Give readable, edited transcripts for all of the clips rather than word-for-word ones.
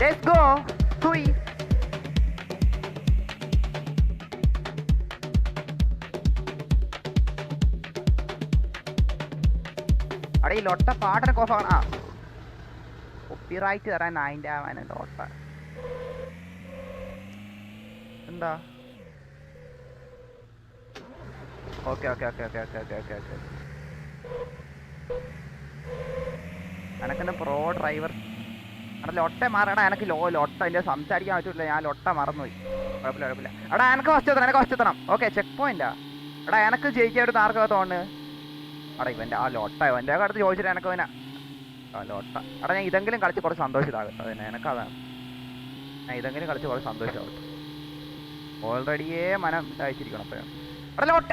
Let's go. Tui. അവിടെ ഈ ലൊട്ട പാട്ടൊക്കെ ഓഫാണ്. ആ കോപ്പിറൈറ്റ് തരാൻ അതിൻ്റെ ആവാൻ ലോട്ട എന്താ? Okay okay okay okay okay okay okay okay എനക്കെന്നെ പ്രോ ഡ്രൈവർ. എടാ ലൊട്ട മാറടാ, എനിക്ക് ലൊട്ട എൻ്റെ സംസാരിക്കാൻ പറ്റില്ല, ഞാൻ ലൊട്ട മറന്നുപോയി. കുഴപ്പമില്ല കുഴപ്പമില്ല. എടാ എനിക്ക് ഫസ്റ്റ് എത്തണം, എനിക്ക് ഫസ്റ്റ് എത്തണം. ഓക്കെ ചെക്ക് പോയിന്റാ. എടാ എനിക്ക് ജയിക്കാൻ ഒരു ആർക്കാ തോന്നുന്നു. എടാ ഇവൻ്റെ ആ ലൊട്ട ഇവൻ്റെ അടുത്ത് ചോദിച്ചിട്ട് എനിക്ക് അവനെ ആ ലൊട്ട. എടാ ഞാൻ ഇതെങ്കിലും കളിച്ച് കുറച്ച് സന്തോഷിതാകട്ടെ. അതന്നെ എനിക്കതാണ്, ഞാൻ ഇതെങ്കിലും കളിച്ച് കുറച്ച് സന്തോഷമാകട്ടെ. ഓൾറെഡിയേ മനം ഇതായിച്ചിരിക്കണം അപ്പോഴാണ്. എടാ ലൊട്ട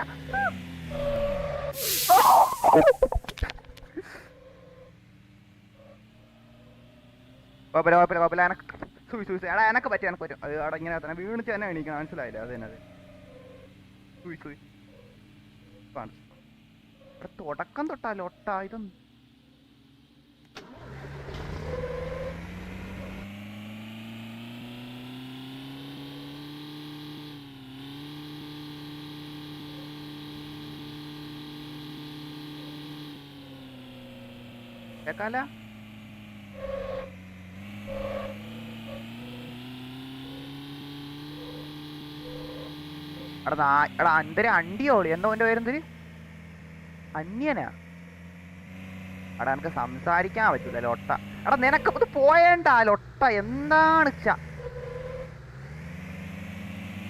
കുഴപ്പമില്ല കുഴപ്പമില്ല കുഴപ്പമില്ല. എനക്ക് എടാ എനക്ക് പറ്റും, എനക്ക് പറ്റും. അത് അവിടെ ഇങ്ങനെ തന്നെ വീണിച്ച് തന്നെ എണീക്കണം, മനസ്സിലായില്ല? അത് തന്നെ അത് തുടക്കം തൊട്ടാ ലൊട്ട ഇതൊന്നും. കേക്കാല എടാ എടാ എന്തൊരു അണ്ടിയോളി, എന്തോ എൻ്റെ പേരെന്തൊരു അന്യനാ. എടാ എനിക്ക് സംസാരിക്കാൻ പറ്റൂല ലൊട്ട. എടാ നിനക്ക് ഇത് പോയേണ്ട ലൊട്ട എന്താണ്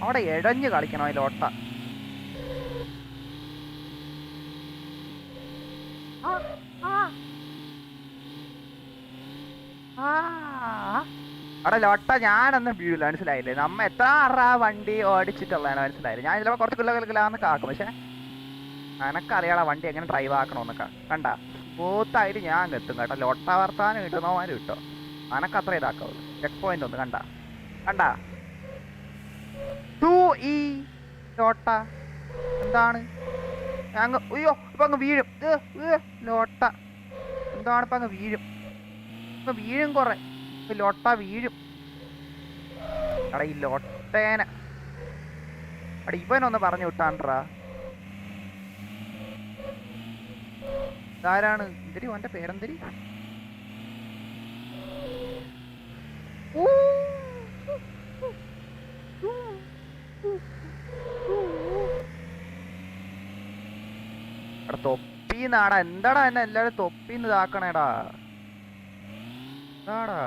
അവിടെ എഴഞ്ഞു കളിക്കണോ ഈ ലൊട്ട? അവിടെ ലൊട്ട ഞാനൊന്നും വീഴില്ല, മനസ്സിലായില്ലേ? നമ്മ എത്ര വണ്ടി ഓടിച്ചിട്ടുള്ളതാണ്, മനസ്സിലായില്ലേ? ഞാൻ ചിലപ്പോൾ കുറച്ച് കിലോന്ന് കാക്കും, പക്ഷെ എനക്കറിയാളാ വണ്ടി എങ്ങനെ ഡ്രൈവ് ആക്കണമെന്നൊക്കെ. കണ്ട സ്മൂത്തായിട്ട് ഞാൻ എത്തും കേട്ടോ. ലൊട്ട വർത്താനം കിട്ടുന്നവന്മാർ കിട്ടോ, അനക്കത്ര ഇതാക്കാവുള്ളൂ. ചെക്ക് പോയിന്റ് ഒന്ന് കണ്ട കണ്ട ഈ ലോട്ട എന്താണ്? അങ്ങ് അയ്യോ ഇപ്പൊ അങ്ങ് വീഴും. ലോട്ട എന്താണ് ഇപ്പൊ അങ്ങ് വീഴും, ഇപ്പൊ വീഴും കുറെ. ലോട്ട വീഴും. എടാ ഈ ലോട്ടേനെ എടാ ഇവനൊന്ന് പറഞ്ഞു വിട്ടാൻട്രാ. ഇതാരാണ്? എന്തിരി ഓന്റെ പേരെന്തിരി? എടാ തൊപ്പിന്നാടാ, എന്താടാ എന്നെ എല്ലാരും തൊപ്പിന്ന് ഇതാക്കണേടാ. എന്താടാ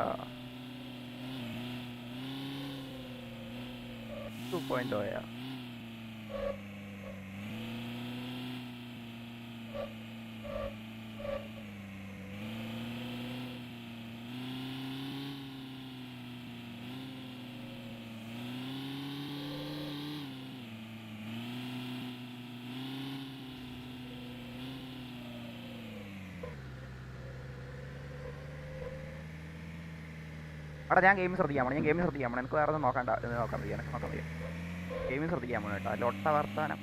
2.0 യാ? എടാ ഞാൻ ഗെയിം ശ്രദ്ധിക്കാൻ പോണം, എനിക്ക് വേറെ ഒന്നും നോക്കാൻ വയ്യ, എനിക്ക് നോക്കാൻ വയ്യ. ഗെയിമിൽ ശ്രദ്ധിക്കാൻ പോണം കേട്ടോ. ലൊട്ട വർത്താനം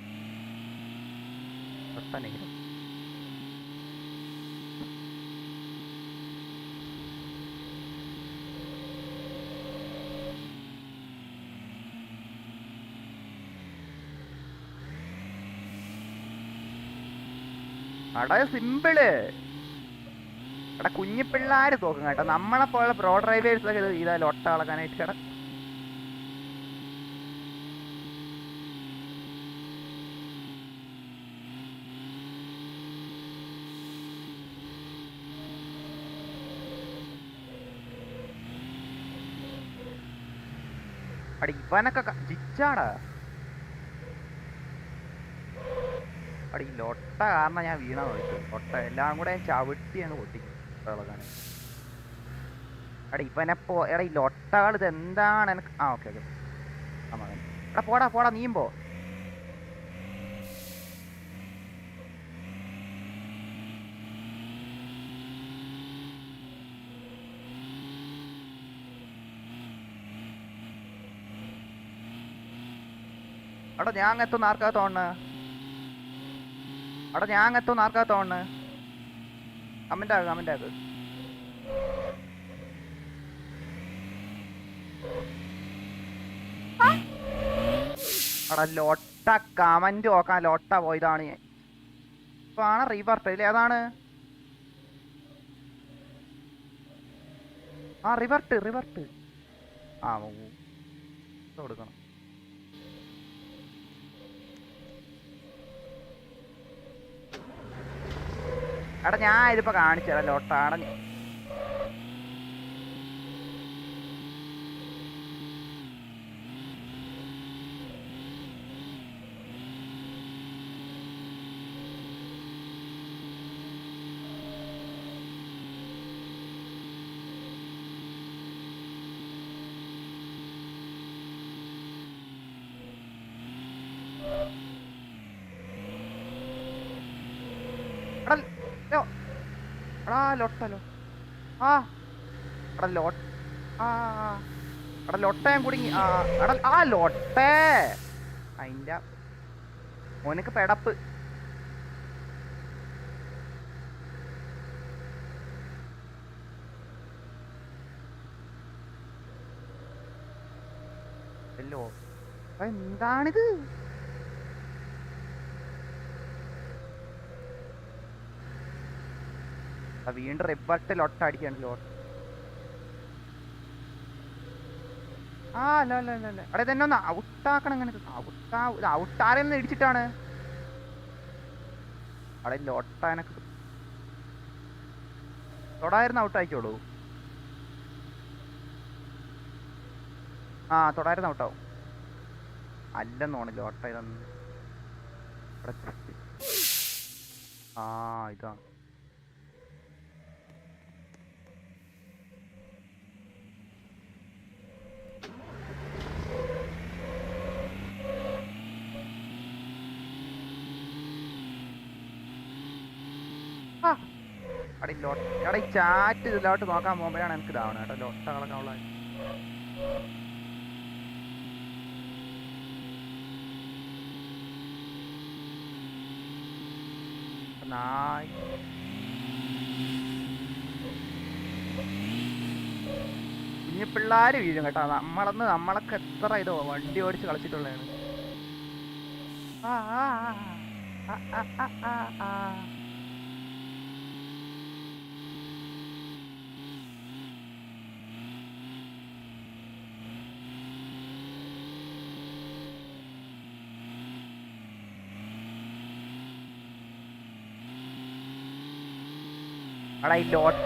ലൊട്ടനെങ്കിലും എടാ സിമ്പിള്. എടാ കുഞ്ഞു പിള്ളേര് തോക്കും കേട്ടോ, നമ്മളെ പോലെ പ്രോ ഡ്രൈവേഴ്സൊക്കെ ഇതാ ലൊട്ട കളക്കാനായിട്ട്. കേടാ അടി ഇവനൊക്കെ ജിച്ചാടാ. അടി ലൊട്ട കാരണം ഞാൻ വീണ നോക്കി. ലൊട്ട എല്ലാം കൂടെ ചവിട്ടി അങ്ങ് പൊട്ടിക്കും കളക്കാൻ. എടാ ഇവനെപ്പോ എടാ ഈ ലൊട്ടകൾ ഇത് എന്താണ് എനിക്ക്. ആ ഓക്കെ ഓക്കെ എടാ പോടാ പോടാ നീയുമ്പോ. അവിടെ ഞാൻ എത്തുന്ന ആർക്കാ തോന്നുന്നു? അവിടെ ഞാൻ എത്തുന്ന ആർക്കാ തോന്നുന്നു? കമന്റ് ആക്ക്, കമന്റ് ആക്ക്. അവിടെ ലോട്ട കമന്റ് നോക്കാൻ ലോട്ട പോയതാണ് ഞാൻ. ഇപ്പൊ ആണ് റിവർട്ട് ഇല്ല, ഏതാണ്? ആ റിവർട്ട് റിവർട്ട്. ആ കൊടുക്കണം. എടാ ഞാൻ ഇതിപ്പോ കാണിച്ചടാ ലോട്ടാട. എടാ ലൊട്ടല്ലോ. ആ എടാ ലോട്ട. ആ എടാ ലൊട്ടയും കുടുങ്ങി. എടാ ആ ലൊട്ടേ അതിന്റെ മോനക്ക് പെടപ്പ്. ല്ലോ എന്താണിത്? വീണ്ടും റിബർട്ട് ലൊട്ട അടിക്കാണ് ലോട്ട്. ആ അല്ല അല്ല അല്ല അല്ല അവിടെ തന്നെ ഒന്ന് ഔട്ടാക്കണം. ഇങ്ങനെ ഔട്ടാരെന്ന് ഇടിച്ചിട്ടാണ് അവിടെ ലോട്ടാനൊക്കെ തൊടായിരുന്നു ഔട്ടായിക്കോളൂ. ആ തൊടായിരുന്നു ഔട്ടാവും. അല്ലെന്നോണ് ലോട്ട ഇതൊന്നും. ആ ഇതാണ്. അവിടെ ഈ ചാറ്റ് ഇതിലോട്ട് നോക്കാൻ പോകുമ്പോഴാണ് എനിക്ക് ഇതാവണം കേട്ടോ ലോട്ടകളൊക്കെ ഉള്ള. കുഞ്ഞു പിള്ളേര് വീഴും കേട്ടോ. നമ്മളൊക്കെ എത്ര ഇതോ വണ്ടി ഓടിച്ച് കളിച്ചിട്ടുള്ളതാണ്. ആ ആ ആ ആ ആ ആ. അവിടെ ഈ ലോട്ട്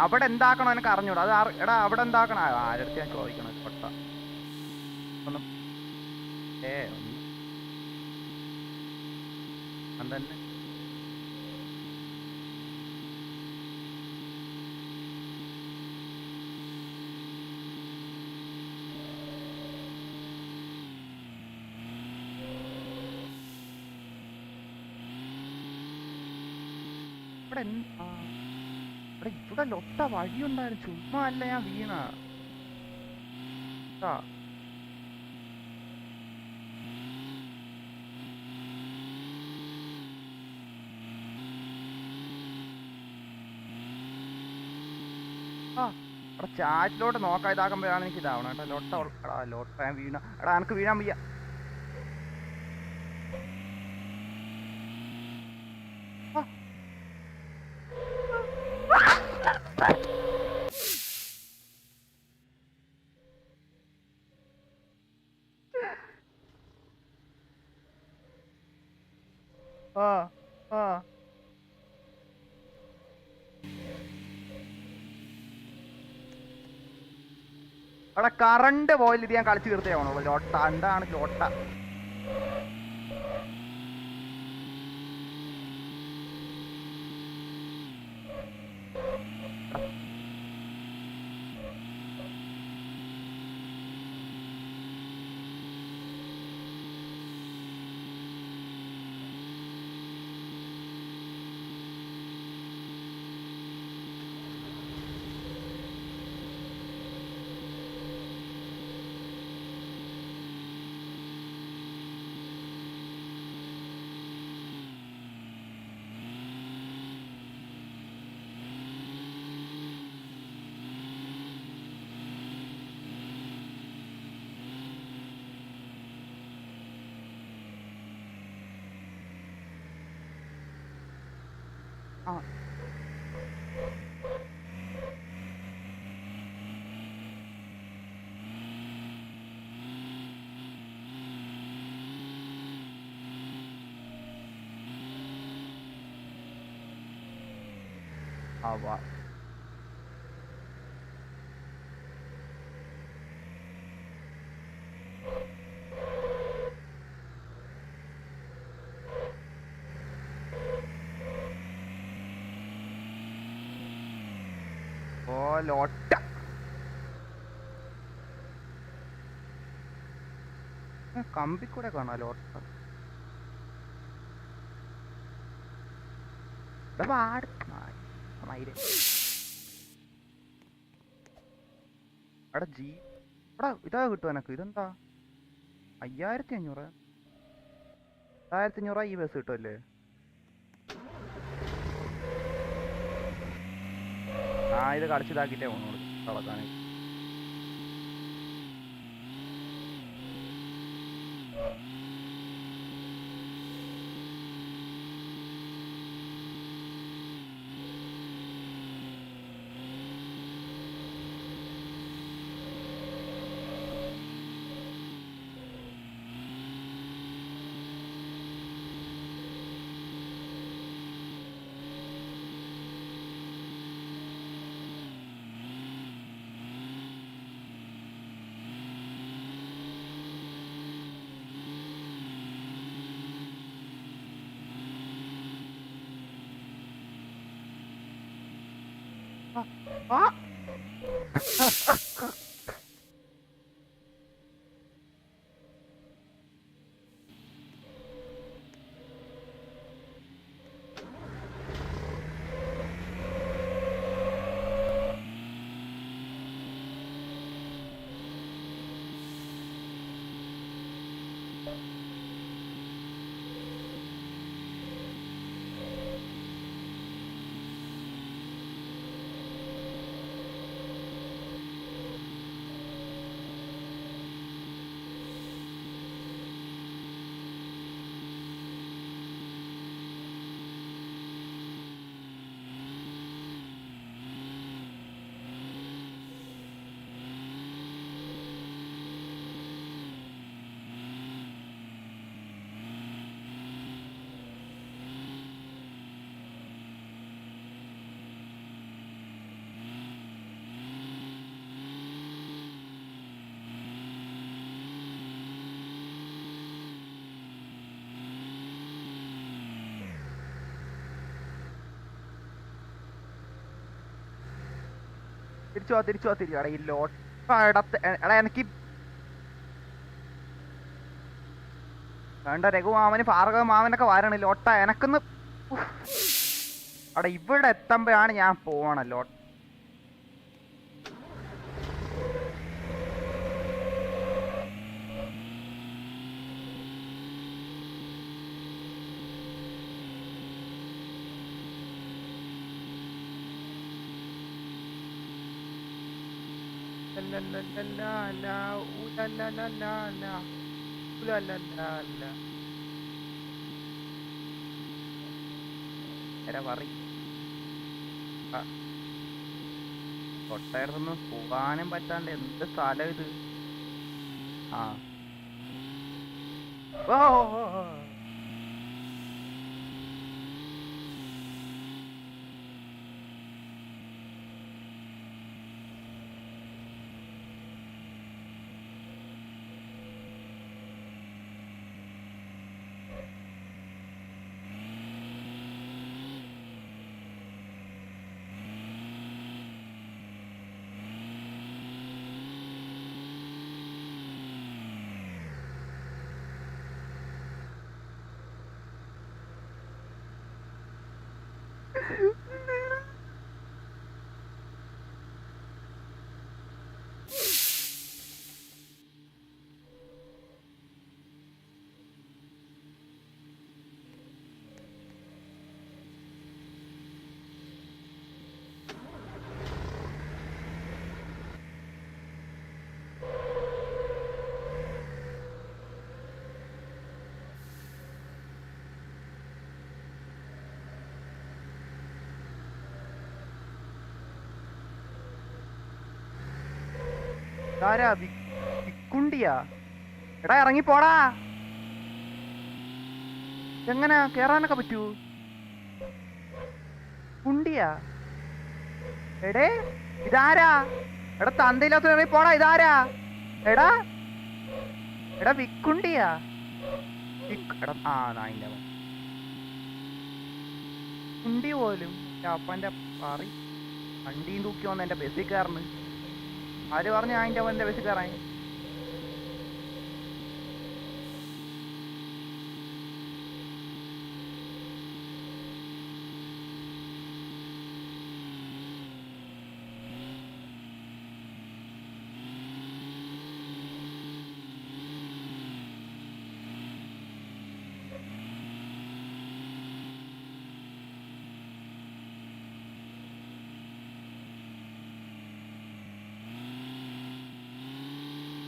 അവിടെ എന്താക്കണോ എനിക്ക് അറിഞ്ഞൂടാ. അത് എടാ അവിടെ എന്താക്കണ ആരടുത്ത് ഞാൻ ചോദിക്കണം പൊട്ട ഒന്നും. തന്നെ ഇവിടെ ലൊട്ട വഴിയുണ്ടായിരുന്നു. ചുമ്മാ അല്ല ഞാൻ വീണ. അവിടെ ചാറ്റിലോട്ട് നോക്കാൻ ഇതാക്കുമ്പോഴാണ് എനിക്ക് ഇതാവണം കേട്ടോ. ലോട്ട ഞാൻ വീണ. എടാ എനിക്ക് വീഴാൻ വയ്യ. അവിടെ കറണ്ട് പോയില്ല. ഇത് ഞാൻ കളിച്ച് തീർത്തേ ആവണുള്ളൂ. ലോട്ട എന്താണ് ലോട്ട? ആ ആ വാ ഓ ലോട്ട കമ്പിക്കൂടെ കാണാം ലോട്ട. ഇവിടെ പാട് മയില് അവിടെ ഇവിടെ ഇതാ കിട്ടും എനക്ക്. ഇതെന്താ 5500? 1500 ഈ ബസ് കിട്ടുമല്ലേ? ആ ഇത് കളിച്ചിതാക്കിട്ടേ പോണോളൂ കളക്കാനായി. ആ തിരിച്ചു വാ എടാ ഈ ലോട്ട എടാ എനിക്ക് വേണ്ട. രഘുമാമന് ഭാർഗവ മാമനൊക്കെ വരണം ലോട്ട എനക്കൊന്ന്. അവിടെ ഇവിടെ എത്തുമ്പോഴാണ് ഞാൻ പോവണം ലോട്ട. കൊട്ടാരത്തൊന്നും പോകാനും പറ്റാണ്ട് എന്ത് സ്ഥലം ഇത്. ആ ഓ ഇതാരാ വിക്കുണ്ടിയാ? എടാ ഇറങ്ങിപ്പോടാ. എങ്ങനെ കേറാനൊക്കെ പറ്റൂ? കുണ്ടിയാ? എടേ ഇതാരാ? എടാ തന്തയില്ലാത്ത ഇറങ്ങി പോടാ. ഇതാരാ? എടാ എടാ വിക്കുണ്ടിയാ? എടാ ആ നായിന്റെ കുണ്ടി പോലും അപ്പന്റെ പറി വണ്ടിയും തൂക്കി വന്ന് എന്റെ ബസ്സിൽ കയറുന്നു. ആര് പറഞ്ഞു അതിന്റെ എന്റെ ബസ്സിൽ കയറാൻ?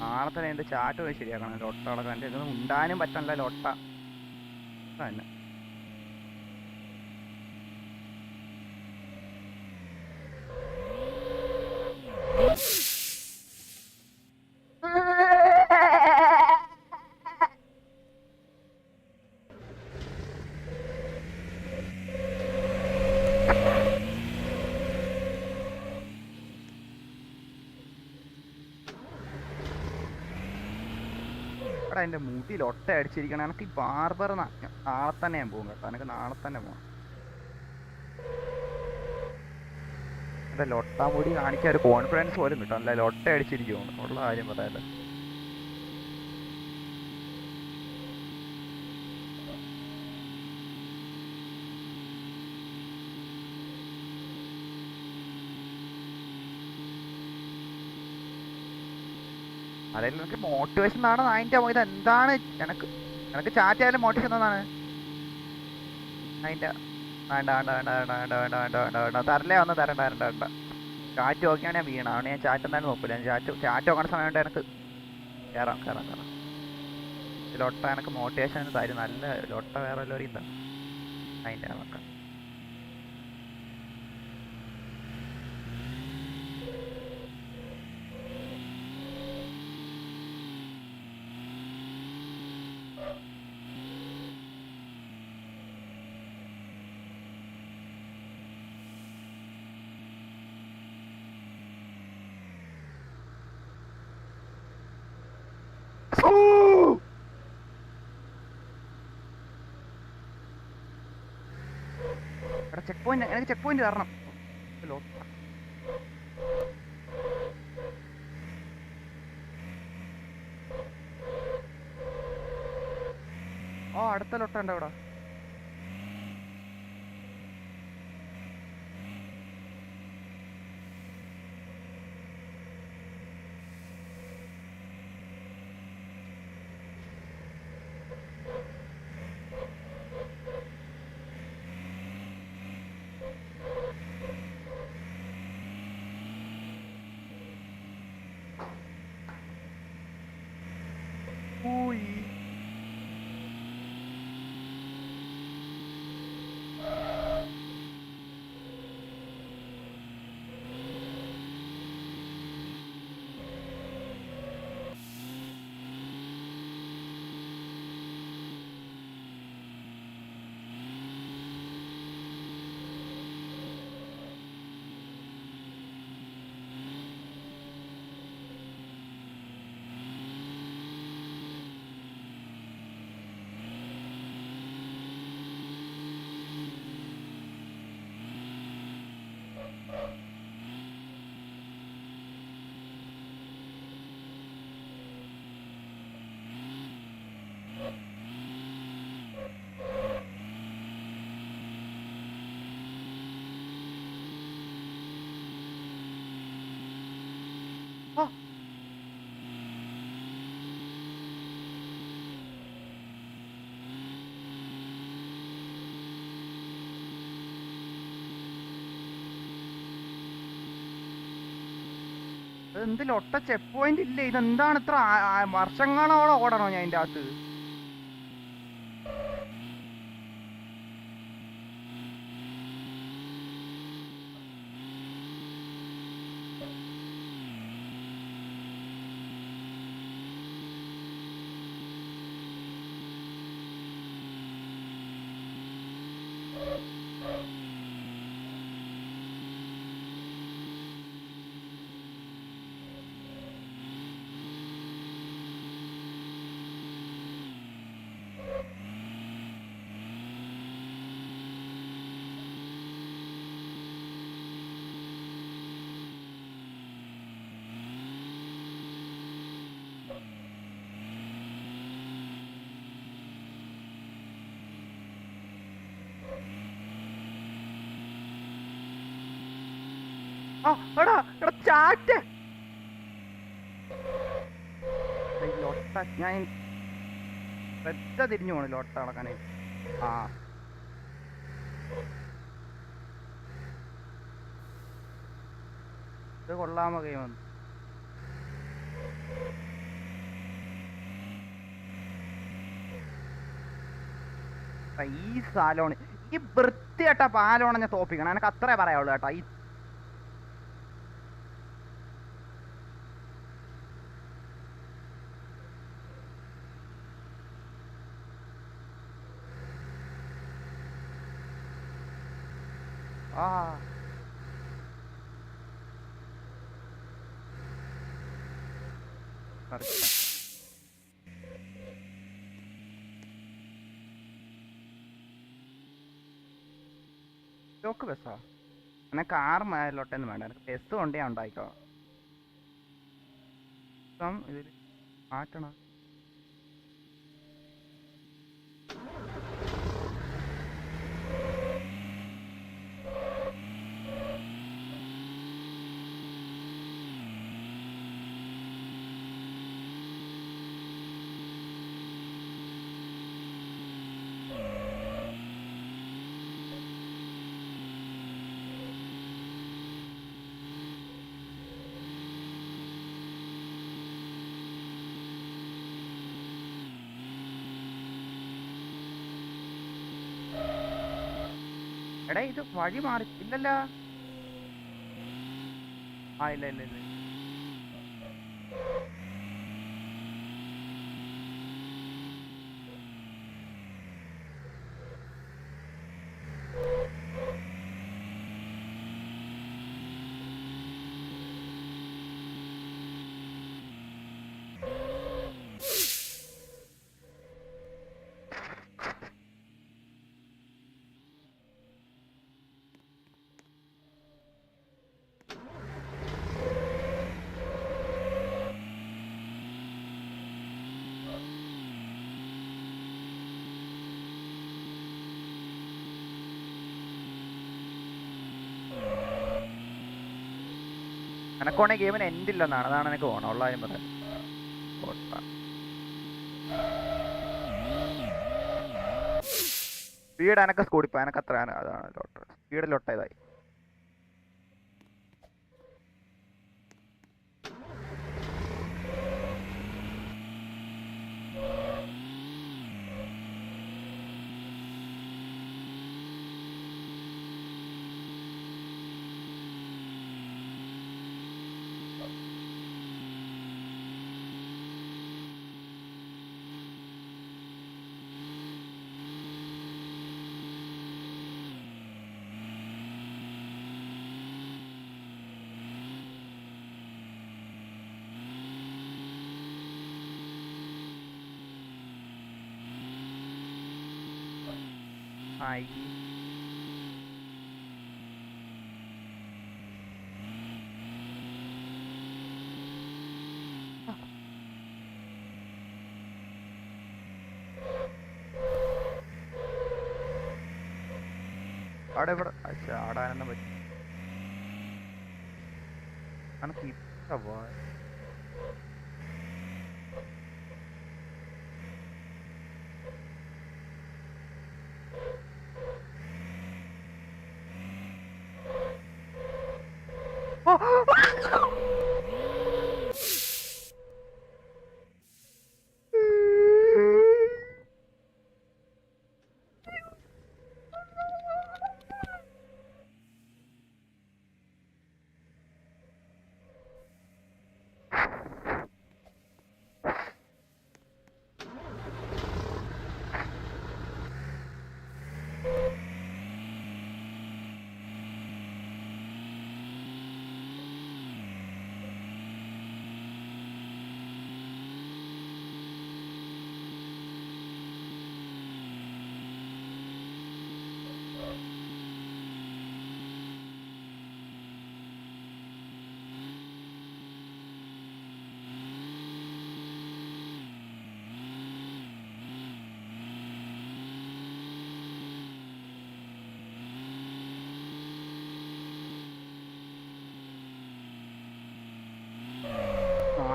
നാളെ തന്നെ എന്റെ ചാറ്റ് പോയി ശരിയാക്കണം. ലൊട്ട അടക്കം എന്റെ ഇതൊന്നും ഉണ്ടാനും പറ്റണല്ല ലൊട്ട തന്നെ. എടാ എന്റെ മുടിയിൽ ഒട്ട അടിച്ചിരിക്കണം. എനിക്ക് ഈ ബാർബർ നാളെ തന്നെ ഞാൻ പോകും കേട്ടോ. എനിക്ക് നാളെ തന്നെ പോകണം. എന്റെ ലൊട്ട മുടി കാണിക്കാൻ ഒരു കോൺഫിഡൻസ് പോലും കിട്ടും. അല്ല ലൊട്ട അടിച്ചിരിക്കുമോ ഉള്ള കാര്യം പറയാല്ലേ. അതായത് എനിക്ക് മോട്ടിവേഷൻ ആണ് അതിന്റെ ഇത് എന്താണ് എനക്ക് എനക്ക് ചാറ്റ് ആയാലും മോട്ടിവേഷൻ എന്നാണ് അതിന്റെ. വേണ്ട വേണ്ട വേണ്ട വേണ്ട വേണ്ട വേണ്ട വേണ്ട വേണ്ട വേണ്ട തരലേ വന്ന് തരണ്ട തരണ്ട വേണ്ട. ചാറ്റ് നോക്കിയാണ് ഞാൻ വീണ. അവിടെ ഞാൻ ചാറ്റ് എന്തായാലും നോക്കില്ല. ഞാൻ ചാറ്റ് നോക്കണ സമയം കൊണ്ട് എനിക്ക് കയറാം കയറാം കയറാം. ലൊട്ട എനിക്ക് മോട്ടിവേഷൻ തരും. നല്ല ലൊട്ട വേറെ വല്ലവരും ഇല്ല അതിന്റെ നോക്കാം. എടാ ചെക്ക് പോയിന്റ് എനിക്ക് ചെക്ക് പോയിന്റ് തരണം. ഓ അടുത്ത ലൊട്ട ഉണ്ട് ഇവിടെ. Ui. Oh. എന്തിൽ ഒട്ട ചെക്ക് പോയിന്റ് ഇല്ലേ? ഇതെന്താണ് ഇത്ര വർഷങ്ങളോളം ഓടണോ ഞാൻ ഇതിന്റെ അകത്ത്? ആ എടാ എടാ ചാറ്റ് ലൊട്ട ഞാൻ ശ്രദ്ധ തിരിഞ്ഞു പോണു ലൊട്ട നടക്കാനേ. ആ ഇത് കൊള്ളാമോ ഗെയിം വന്നു. ഈ സാലോണ് ഈ വൃത്തികെട്ട പാലോണ ഞാൻ തോപ്പിക്കണം. എനിക്ക് അത്രേ പറയാവുള്ളൂ കേട്ടോ. ഈ ആ ചോക്ക് ബസ്സാ എനിക്ക് 6 മൈലോട്ടൊന്നും വേണ്ട. എനിക്ക് ബസ് കൊണ്ട് ഞാൻ ഉണ്ടായിക്കോ. ഇതിൽ മാറ്റണം. എടാ ഇത് വഴി മാറി ഇല്ലല്ലോ. ആ ഇല്ല ഇല്ല ഇല്ല. എനക്കോണെ ഗെയിമിന് എൻഡ് ഇല്ലെന്നാണ്. അതാണ് എനിക്ക് തോന്നുന്നത്. ഉള്ള കാര്യം പറയാം. സ്പീഡ് എനക്ക് സ്കൂടിപ്പോ എനക്ക് അത്ര അതാണ് ലോട്ട് സ്പീഡ് ലൊട്ടേതായി. ആയി അവിടെ ഇവിടെ ചാടാനൊന്നും പറ്റും. എനിക്ക് ഇത്ര പോയ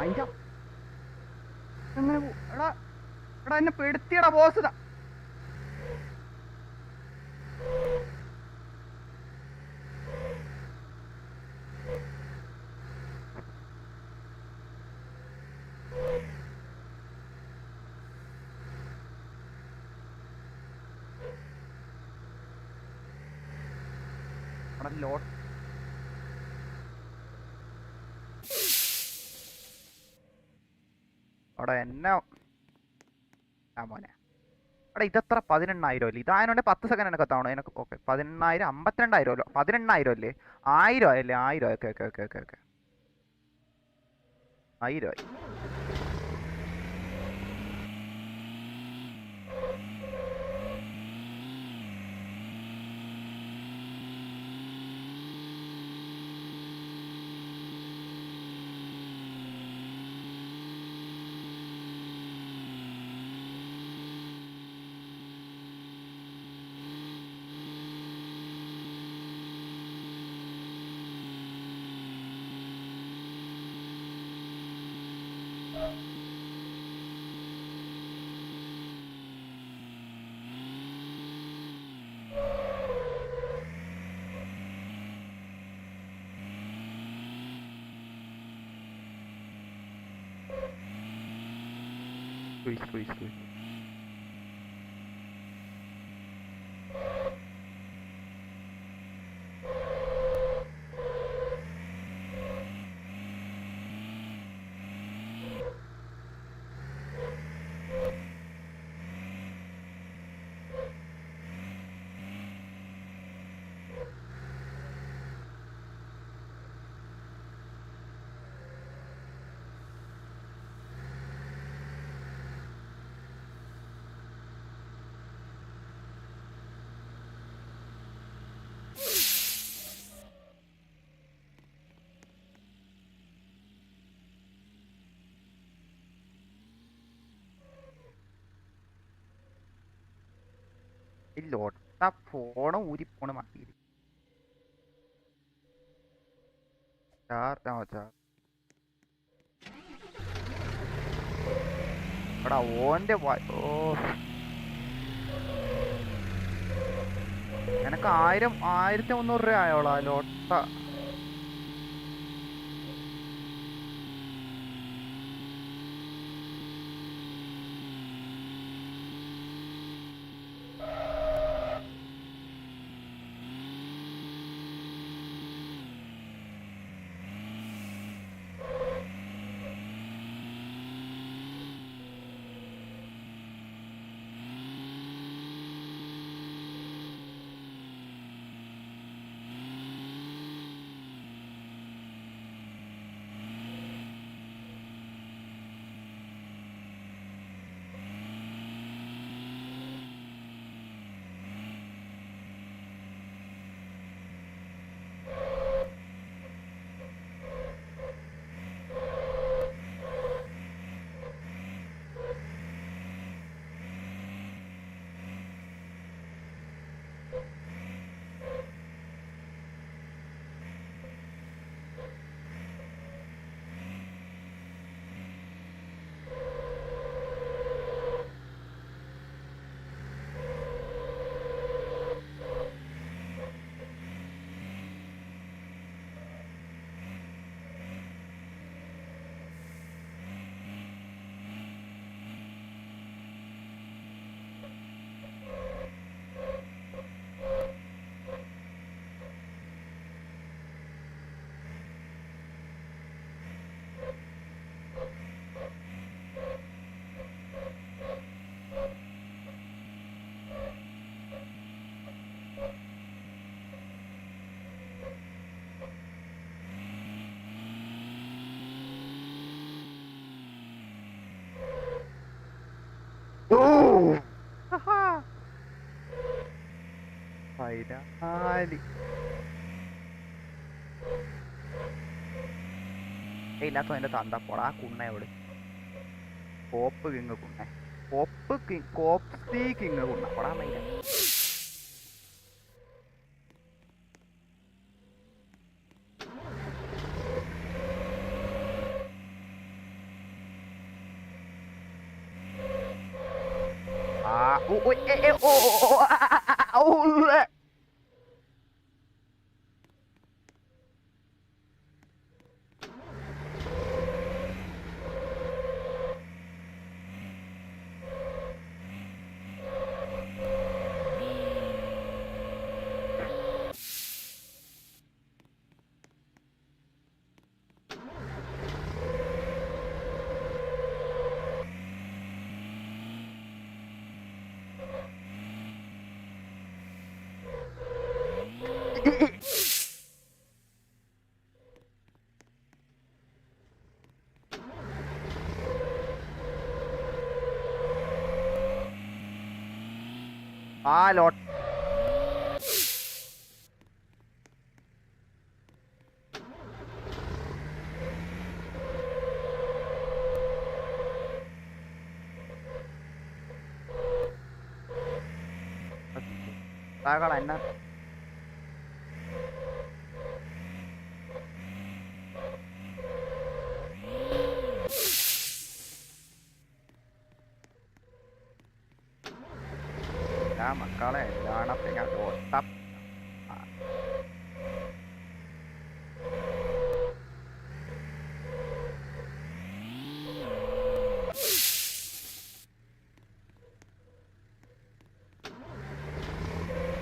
അതിന്റെ എങ്ങനെ എടാ എടാ എന്നെ പെടുത്തിയടാ ബോസ് ഇതാ. അവിടെ ലോട്ട് അവിടെ എന്നാ ആ മോനെ അവിടെ ഇതെത്ര 18,000 അല്ലേ? ഇതായതുകൊണ്ട് 10 സെക്കൻഡ് എനിക്ക് എത്താവണോ എനിക്ക്? ഓക്കെ 18,000 52,000 18,000 അല്ലേ? 1000 അല്ലേ? 1000 okay okay okay okay okay 1000 ആയി. Squeeze. ഇല്ലോട്ട ഫോണ് ഊരിപ്പോണ് മതി. എടാ ഓന്റെ ഓ എനക്ക് 1300 രൂപ ആയോളാ ലോട്ട. ഫൈനാലി ഇല്ലാത്ത എന്റെ തന്ത പോടാ കുണ്ണയോട്. കോപ്പ് കിങ് കുണ്ണ കോപ്സി കിങ് കുണ്ണ പോടാ മൈന. Ôi, ê, ê, ô, ô, ô, ô. À, lột. Ta có lạnh đó. മക്കളെ എല്ലാണത്തെ ഞാൻ ഒട്ടം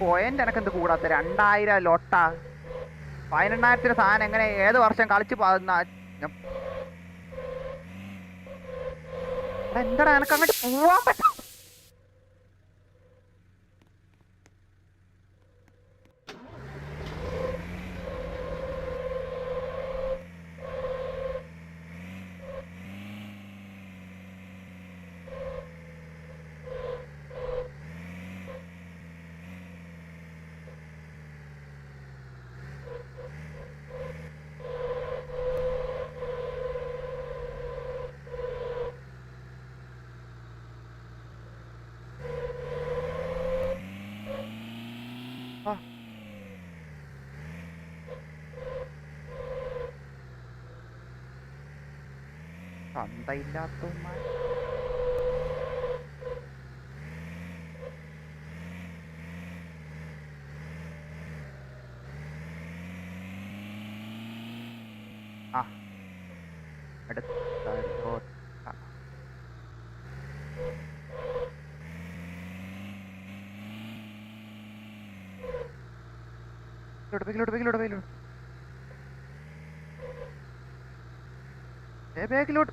പോയിന്റ് എനക്കെന്ത് കൂടാത്ത 2000 ലൊട്ട 18,000 സാധനം എങ്ങനെ ഏത് വർഷം കളിച്ച് എന്താടാ എനക്ക് അങ്ങോട്ട് പോവാൻ പറ്റും. തന്തയില്ലാത്തവന്മാർ ആ അടുത്ത ബാഗിലോട്ട്